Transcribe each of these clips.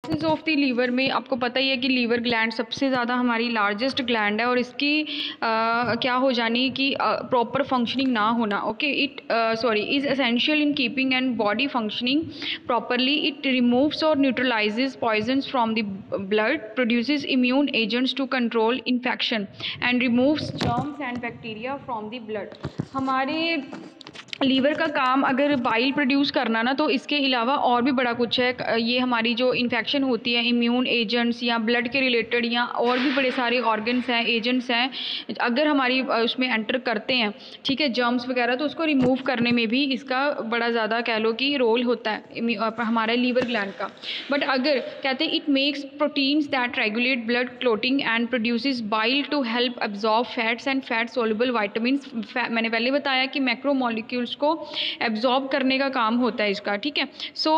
Cirrhosis of the liver में आपको पता ही है कि लीवर ग्लैंड सबसे ज़्यादा हमारी लार्जेस्ट ग्लैंड है और इसकी क्या हो जानी कि प्रॉपर फंक्शनिंग ना होना, okay, it sorry is essential in keeping and body functioning properly. It removes और neutralizes poisons from the blood, produces immune agents to control infection and removes germs and bacteria from the blood. हमारे liver का काम अगर bile produce करना ना, तो इसके अलावा और भी बड़ा कुछ है. ये हमारी जो इन्फेक्शन होती है, इम्यून एजेंट्स या ब्लड के रिलेटेड या और भी बड़े सारे ऑर्गन्स हैं, एजेंट्स हैं, अगर हमारी उसमें एंटर करते हैं, ठीक है, जर्म्स वगैरह, तो उसको रिमूव करने में भी इसका बड़ा ज़्यादा कह लो कि रोल होता है हमारे लीवर ग्लैंड का. बट अगर कहते हैं it makes proteins that regulate blood clotting and produces bile to help absorb fats and fat soluble vitamins. मैंने पहले बताया कि मैक्रो मॉलिक्यूल्स को एब्जॉर्ब करने का काम होता है इसका, ठीक है. सो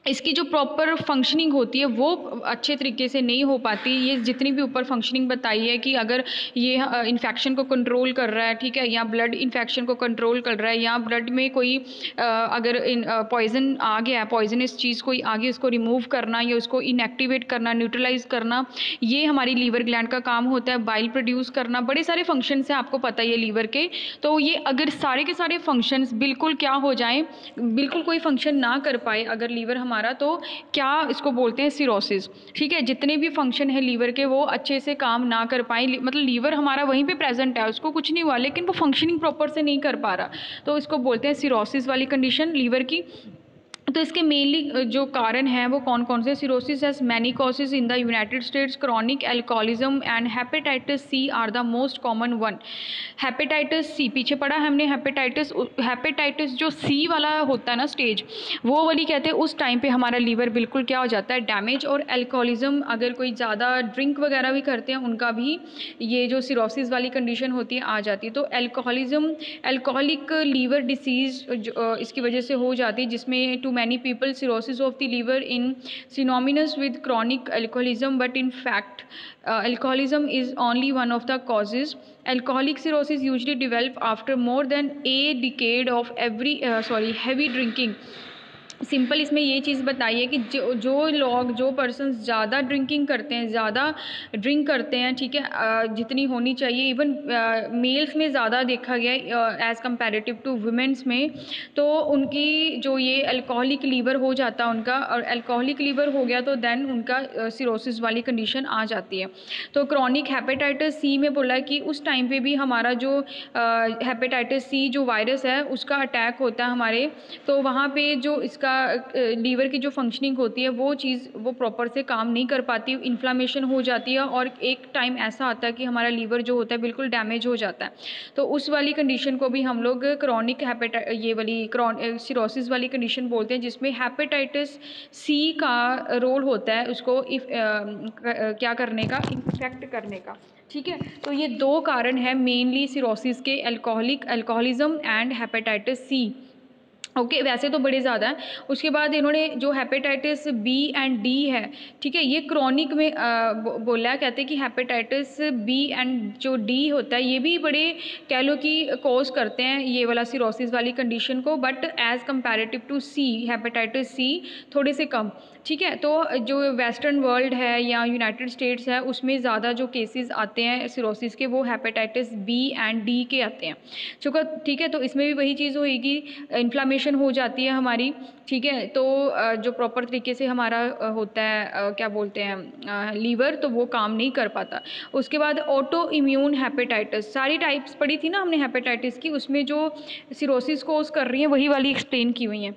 इसकी जो प्रॉपर फंक्शनिंग होती है वो अच्छे तरीके से नहीं हो पाती. ये जितनी भी ऊपर फंक्शनिंग बताई है कि अगर ये इन्फेक्शन को कंट्रोल कर रहा है, ठीक है, या ब्लड इन्फेक्शन को कंट्रोल कर रहा है, या ब्लड में कोई अगर पॉइजन आ गया है, पॉइजनस चीज़ कोई आगे, उसको रिमूव करना या उसको इनएक्टिवेट करना, न्यूट्रलाइज करना, ये हमारी लीवर ग्लैंड का काम होता है. बाइल प्रोड्यूस करना, बड़े सारे फंक्शंस हैं, आपको पता ही है लीवर के. तो ये अगर सारे के सारे फंक्शंस बिल्कुल क्या हो जाएं, बिल्कुल कोई फंक्शन ना कर पाए अगर लीवर हमारा, तो क्या इसको बोलते हैं सिरोसिस, ठीक है. जितने भी फंक्शन है लीवर के वो अच्छे से काम ना कर पाए, मतलब लीवर हमारा वहीं पे प्रेजेंट है, उसको कुछ नहीं हुआ, लेकिन वो फंक्शनिंग प्रॉपर से नहीं कर पा रहा, तो इसको बोलते हैं सिरोसिस वाली कंडीशन लीवर की. तो इसके मेनली जो कारण हैं वो कौन कौन से. Cirrhosis has many causes in the United States. Chronic alcoholism and hepatitis C are the most common one. Hepatitis C पीछे पढ़ा हमने. हेपेटाइटिस जो सी वाला होता है ना स्टेज, वो वाली कहते हैं उस टाइम पे हमारा लीवर बिल्कुल क्या हो जाता है, डैमेज. और एल्कोहलिज्म, अगर कोई ज़्यादा ड्रिंक वगैरह भी करते हैं उनका भी ये जो सिरोसिस वाली कंडीशन होती है आ जाती है. तो एल्कोहलिज्म, एल्कोहलिक लीवर डिसीज़ इसकी वजह से हो जाती है, जिसमें to many people cirrhosis of the liver in synonymous with chronic alcoholism, but in fact alcoholism is only one of the causes. Alcoholic cirrhosis usually develop after more than a decade of heavy drinking. Simple इसमें ये चीज़ बताइए कि जो लोग, जो persons ज़्यादा drinking करते हैं, ज़्यादा ड्रिंक करते हैं, ठीक है, जितनी होनी चाहिए, इवन मेल्स में ज़्यादा देखा गया एज़ कम्पेरेटिव टू वुमेंस में, तो उनकी जो ये अल्कोहलिक लीवर हो जाता है उनका, और अल्कोहलिक लीवर हो गया तो देन उनका सिरोसिस वाली कंडीशन आ जाती है. तो क्रॉनिक हेपेटाइटिस सी में बोला कि उस टाइम पे भी हमारा जो हेपेटाइटिस सी जो वायरस है उसका अटैक होता है हमारे, तो वहाँ पे जो इसका लीवर की जो फंक्शनिंग होती है वो चीज़ वो प्रॉपर से काम नहीं कर पाती, इन्फ्लामेशन हो जाती है, और एक टाइम ऐसा आता है कि हमारा लीवर जो होता है बिल्कुल डैमेज हो जाता है. तो उस वाली कंडीशन को भी हम लोग क्रॉनिक ये वाली सिरोसिस वाली कंडीशन बोलते हैं, जिसमें हेपेटाइटिस सी का रोल होता है उसको क्या करने का, इन्फेक्ट करने का, ठीक है. तो ये दो कारण है मेनली सिरोसिस के, alcoholism and hepatitis C. Okay, वैसे तो बड़े ज़्यादा हैं. उसके बाद इन्होंने जो हेपेटाइटिस बी एंड डी है, ठीक है, ये क्रॉनिक में बोला है. कहते हैं कि हेपेटाइटिस बी एंड जो डी होता है ये भी बड़े कह लो कि कॉज करते हैं ये वाला सिरोसिस वाली कंडीशन को, but as comparative to C, hepatitis C थोड़े से कम, ठीक है. तो जो वेस्टर्न वर्ल्ड है या यूनाइटेड स्टेट्स है उसमें ज़्यादा जो केसेस आते हैं सिरोसिस के वो हेपेटाइटिस बी एंड डी के आते हैं, ठीक है. तो इसमें भी वही चीज़ होएगी, इन्फ्लामेशन हो जाती है हमारी, ठीक है. तो जो प्रॉपर तरीके से हमारा होता है क्या बोलते हैं लीवर, तो वो काम नहीं कर पाता. उसके बाद ऑटो इम्यून हेपेटाइटिस, सारी टाइप्स पढ़ी थी ना हमने हेपेटाइटिस की, उसमें जो सिरोसिस कोज कर रही हैं वही वाली एक्सप्लेन की हुई हैं.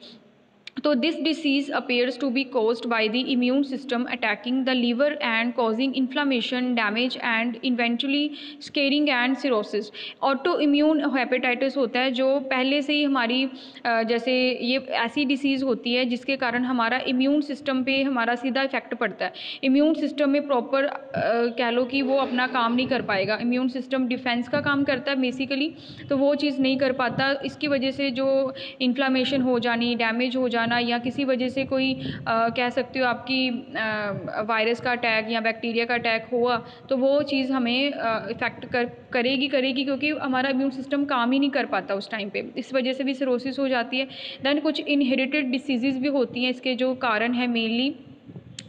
तो this disease appears to be caused by the immune system attacking the liver and causing inflammation, damage and eventually scarring and cirrhosis. Autoimmune hepatitis होता है जो पहले से ही हमारी जैसे ये ऐसी डिसीज़ होती है जिसके कारण हमारा इम्यून सिस्टम पे हमारा सीधा इफेक्ट पड़ता है. इम्यून सिस्टम में प्रॉपर कह लो कि वो अपना काम नहीं कर पाएगा. इम्यून सिस्टम डिफेंस का काम करता है बेसिकली, तो वो चीज़ नहीं कर पाता. इसकी वजह से जो इन्फ्लामेशन हो जानी, डैमेज हो जाना, या किसी वजह से कोई कह सकते हो आपकी वायरस का अटैक या बैक्टीरिया का अटैक हुआ, तो वो चीज़ हमें इफ़ेक्ट करेगी क्योंकि हमारा इम्यून सिस्टम काम ही नहीं कर पाता उस टाइम पे. इस वजह से भी सिरोसिस हो जाती है. दैन कुछ इनहेरिटेड डिसीज़ भी होती हैं, इसके जो कारण है मेनली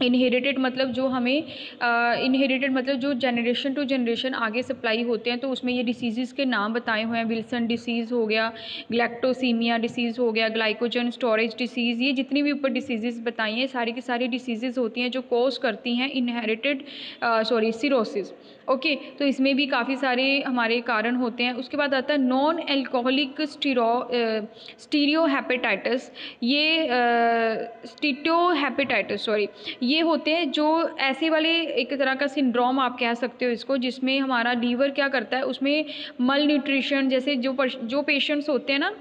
इनहेरिटेड मतलब जो हमें इनहेरिटेड मतलब जो जनरेशन टू जनरेशन आगे सप्लाई होते हैं, तो उसमें ये डिसीज़ के नाम बताए हुए हैं। विल्सन डिसीज़ हो गया, ग्लैक्टोसीमिया डिसीज़ हो गया, ग्लाइकोजन स्टोरेज डिसीज़, ये जितनी भी ऊपर डिसीज़ बताई हैं सारी की सारी डिसीज़ होती हैं जो कॉज करती हैं इनहेरिटेड सिरोसिस। ओके, तो इसमें भी काफ़ी सारे हमारे कारण होते हैं। उसके बाद आता है नॉन एल्कोहलिक स्टीरियो हेपेटाइटिस। ये स्टीटो हेपेटाइटिस सॉरी, ये होते हैं जो ऐसे वाले एक तरह का सिंड्रोम आप कह सकते हो इसको, जिसमें हमारा लीवर क्या करता है, उसमें मल न्यूट्रिशन, जैसे जो पेशेंट्स होते हैं ना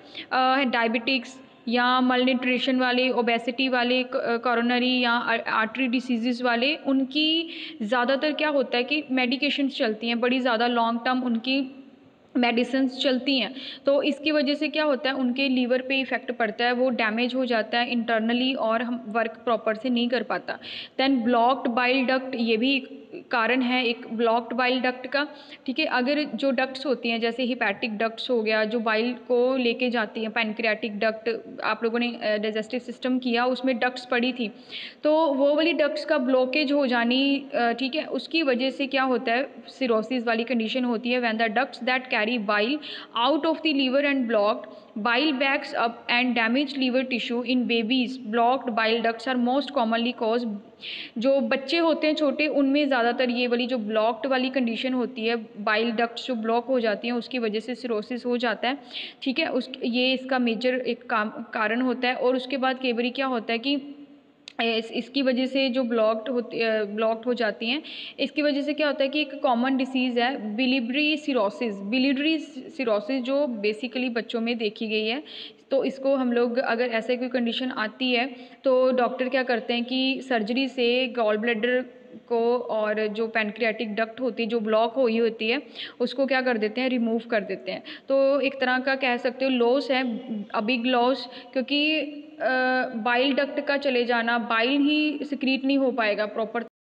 डायबिटिक्स या मल न्यूट्रिशन वाले, ओबेसिटी वाले, कोरोनरी या आर्टरी डिसीज़ वाले, उनकी ज़्यादातर क्या होता है कि मेडिकेशंस चलती हैं बड़ी ज़्यादा लॉन्ग टर्म, उनकी मेडिसिन्स चलती हैं। तो इसकी वजह से क्या होता है, उनके लीवर पे इफ़ेक्ट पड़ता है, वो डैमेज हो जाता है इंटरनली और हम वर्क प्रॉपर से नहीं कर पाता। दैन ब्लॉक्ड बाइल डक्ट, ये भी कारण है एक ब्लॉक्ड बाइल डक्ट का। ठीक है, अगर जो डक्ट्स होती हैं जैसे हिपैटिक डक्ट्स हो गया जो बाइल को लेके जाती हैं, पैनक्रियाटिक डक्ट, आप लोगों ने डाइजेस्टिव सिस्टम किया उसमें डक्ट्स पड़ी थी, तो वो वाली डक्ट्स का ब्लॉकेज हो जानी, ठीक है, उसकी वजह से क्या होता है, सिरोसिस वाली कंडीशन होती है। When the ducts that carry bile out of the liver and blocked bile backs up and damaged liver tissue in babies. Blocked bile ducts are most commonly caused, जो बच्चे होते हैं छोटे उनमें ज़्यादातर ये वाली जो ब्लॉक्ड वाली कंडीशन होती है, बाइल डक्ट्स जो ब्लॉक हो जाती हैं उसकी वजह से सिरोसिस हो जाता है। ठीक है, ये इसका मेजर एक कारण होता है। और उसके बाद कई बार क्या होता है कि इसकी वजह से जो ब्लॉक्ड हो जाती हैं, इसकी वजह से क्या होता है कि एक कॉमन डिसीज़ है बिलियरी सिरोसिस जो बेसिकली बच्चों में देखी गई है। तो इसको हम लोग अगर ऐसे कोई कंडीशन आती है तो डॉक्टर क्या करते हैं कि सर्जरी से गॉल ब्लैडर को और जो पैनक्रियाटिक डक्ट होती है जो ब्लॉक हुई होती है उसको क्या कर देते हैं, रिमूव कर देते हैं। तो एक तरह का कह सकते हो लॉस है, अ बिग लॉस, क्योंकि बाइल डक्ट का चले जाना, बाइल ही सिक्रीट नहीं हो पाएगा प्रॉपर